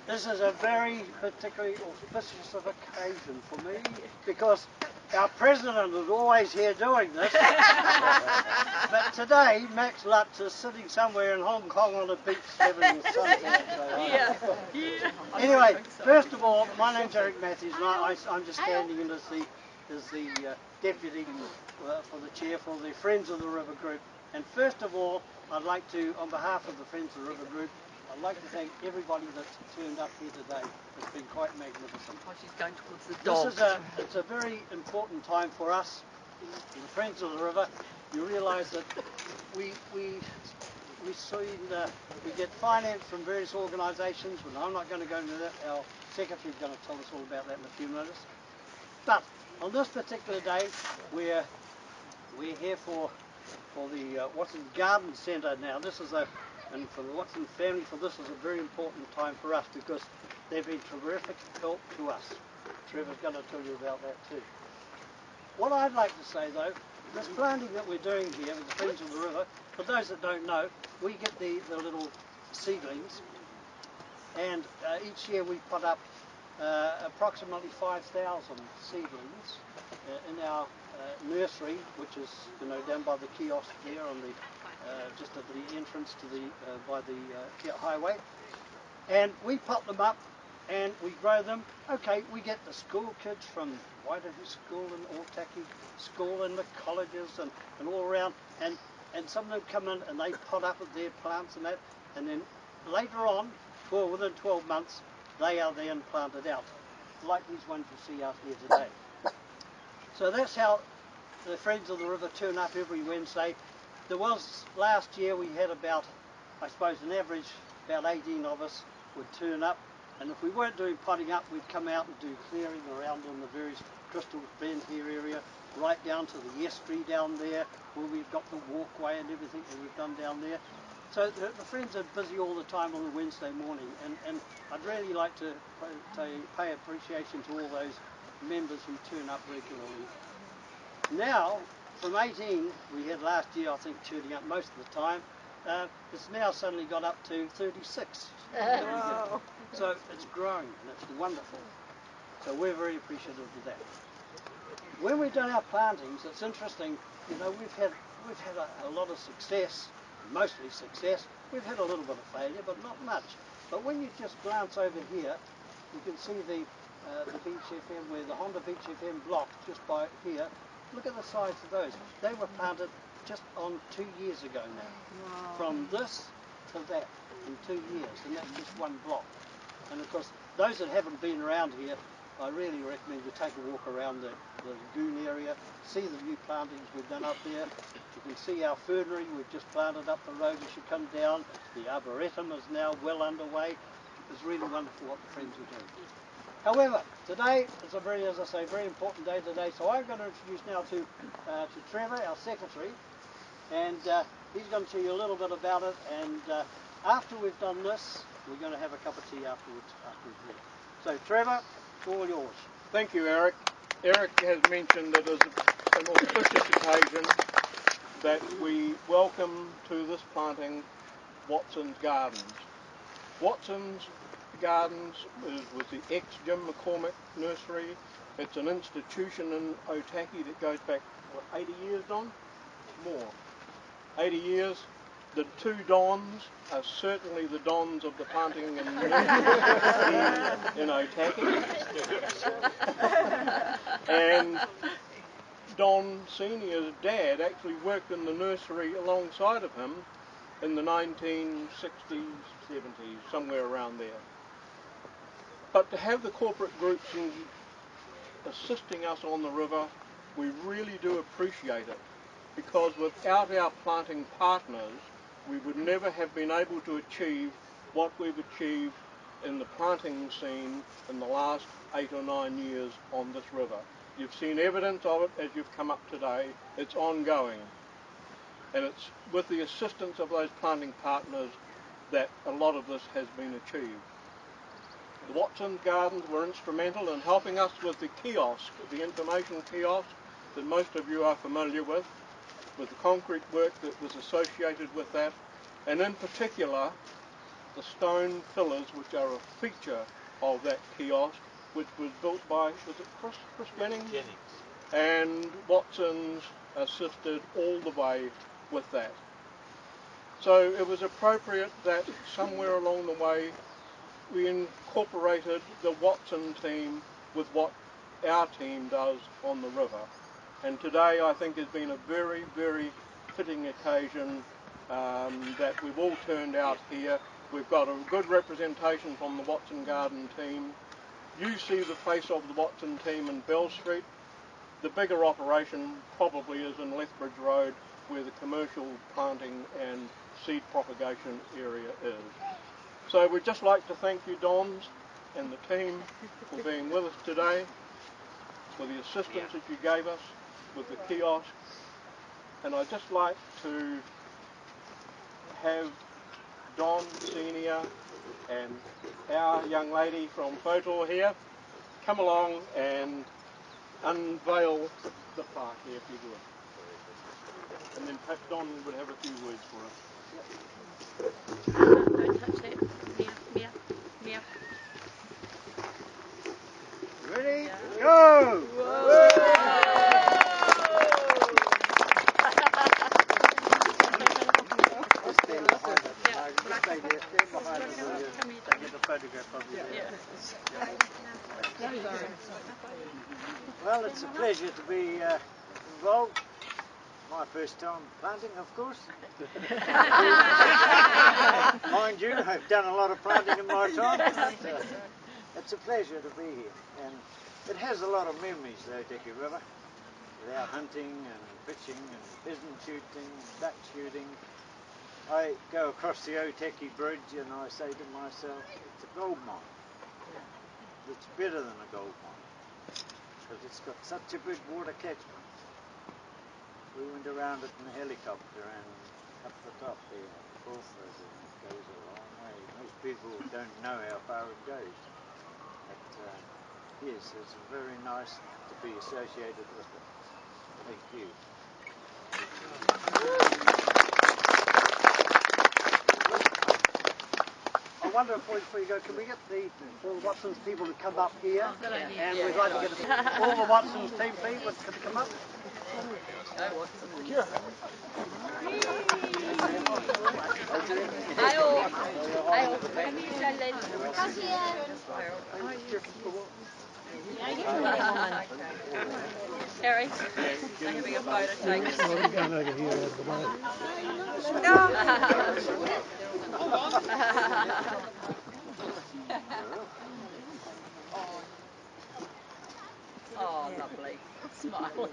This is a very particularly auspicious of occasion for me because our president is always here doing this. But today, Max Lutz is sitting somewhere in Hong Kong on a beach having sunset. Anyway, first of all, my name's Eric Matthews and I'm just standing in as the deputy for the chair for the Friends of the River Group. And first of all, I'd like to, on behalf of the Friends of the River Group, I'd like to thank everybody that's turned up here today. It's been quite magnificent. Oh, she's going towards the dog. It's a very important time for us, the Friends of the River. You realise that we get finance from various organisations, and I'm not going to go into that. Our secretary is going to tell us all about that in a few minutes. But on this particular day, we're here for the Watson Garden Centre now. This is and for the Watson family, this is a very important time for us because they've been terrific help to us. Trevor's going to tell you about that too. What I'd like to say though, this planting that we're doing here with the Friends of the River, for those that don't know, we get the little seedlings, and each year we put up approximately 5,000 seedlings in our nursery, which is down by the kiosk there on the just at the entrance to the by the highway, and we pot them up and we grow them. Okay, we get the school kids from Waitangi School and Otaki School and the colleges and all around, and some of them come in and they pot up their plants and that, and then later on, within 12 months, they are then planted out, like these ones you see out here today. So that's how the Friends of the River turn up every Wednesday. There was, last year we had about, I suppose an average, about 18 of us would turn up, and if we weren't doing potting up, we'd come out and do clearing around in the various Crystal Bend here area, right down to the estuary down there, where we've got the walkway and everything that we've done down there. So the Friends are busy all the time on a Wednesday morning, and I'd really like to pay appreciation to all those members who turn up regularly. Now, from 18 we had last year, I think, turning up most of the time, it's now suddenly got up to 36. Wow. So it's growing and it's wonderful. So we're very appreciative of that. When we've done our plantings, it's interesting, we've had a lot of success, mostly success. We've had a little bit of failure, but not much. But when you just glance over here, you can see the Beach FM, where the Honda Beach FM block just by here. Look at the size of those. They were planted just on 2 years ago now. Wow. From this to that in 2 years, and that's just one block. And of course, those that haven't been around here, I really recommend you take a walk around the lagoon area, see the new plantings we've done up there. You can see our fernery we've just planted up the road as you come down. The arboretum is now well underway. It's really wonderful what the Friends are doing. However, today is a very, as I say, very important day today. So I'm going to introduce now to Trevor, our secretary, and he's going to tell you a little bit about it. And after we've done this, we're going to have a cup of tea afterwards. So Trevor, it's all yours. Thank you, Eric. Eric has mentioned that it is an auspicious occasion that we welcome to this planting Watson's Gardens. Watson's Gardens was the ex-Jim McCormick nursery. It's an institution in Otaki that goes back, what, 80 years, Don? More. 80 years. The two Dons are certainly the Dons of the planting and in Otaki. And Don Senior's dad actually worked in the nursery alongside of him in the 1960s, 70s, somewhere around there. But to have the corporate groups assisting us on the river, we really do appreciate it, because without our planting partners, we would never have been able to achieve what we've achieved in the planting scene in the last 8 or 9 years on this river. You've seen evidence of it as you've come up today. It's ongoing. And it's with the assistance of those planting partners that a lot of this has been achieved. The Watson's Gardens were instrumental in helping us with the kiosk, the information kiosk that most of you are familiar with the concrete work that was associated with that, and in particular the stone pillars which are a feature of that kiosk, which was built by, was it Chris Jennings? And Watson's assisted all the way with that. So it was appropriate that somewhere along the way we incorporated the Watson team with what our team does on the river. And today I think has been a very, very fitting occasion that we've all turned out here. We've got a good representation from the Watson Garden team. You see the face of the Watson team in Bell Street. The bigger operation probably is in Lethbridge Road, where the commercial planting and seed propagation area is. So we'd just like to thank you, Dons, and the team for being with us today, for the assistance that you gave us with the kiosk. And I'd just like to have Don Senior and our young lady from FOTOR here come along and unveil the park here, if you would. And then perhaps Don would have a few words for us. Don't touch that. Meow, meow, meow. Ready? Go! Well, it's a pleasure to be involved. My first time planting, of course. Mind you, I've done a lot of planting in my time. But, it's a pleasure to be here. And it has a lot of memories, the Otaki River. With our hunting and fishing and pheasant shooting, duck shooting. I go across the Otaki Bridge and I say to myself, it's a gold mine. It's better than a gold mine, because it's got such a big water catchment. We went around it in a helicopter and up the top there, Forth, and it goes a long way. Most people don't know how far it goes. But yes, it's very nice to be associated with it. Thank you. I wonder if before you go, can we get all the Watson's people to come up here? And we'd like to get all the Watson's team people to come up. Harry, they're having a photo taken. Oh, lovely. Smiling.